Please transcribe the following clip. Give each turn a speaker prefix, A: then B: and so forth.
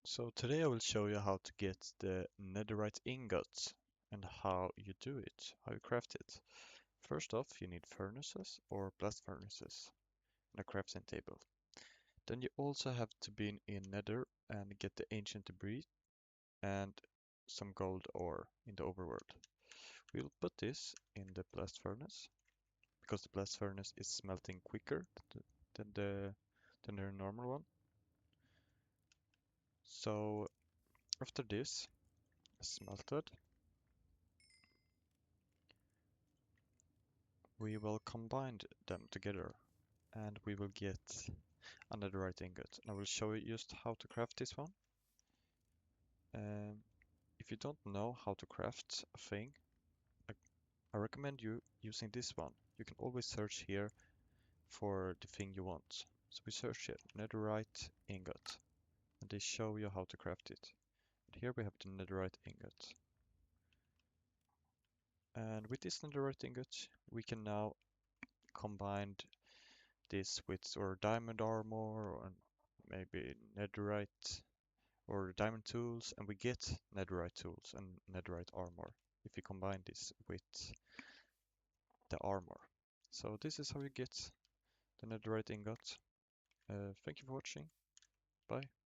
A: So today I will show you how to get the Netherite Ingots and how you do it, how you craft it. First off, you need furnaces or blast furnaces and a crafting table. Then you also have to be in Nether and get the ancient debris and some gold ore in the overworld. We'll put this in the blast furnace because the blast furnace is smelting quicker than the normal one. So after this is smelted, we will combine them together and we will get a netherite ingot. And I will show you just how to craft this one. Um, if you don't know how to craft a thing, I, I recommend you using this one. You can always search here for the thing you want. So we search here, netherite ingot, and they show you how to craft it. And here we have the netherite ingot. And with this netherite ingot, we can now combine this with our diamond armor or maybe netherite or diamond tools, and we get netherite tools and netherite armor if you combine this with the armor. So this is how you get the netherite ingot. Thank you for watching. Bye.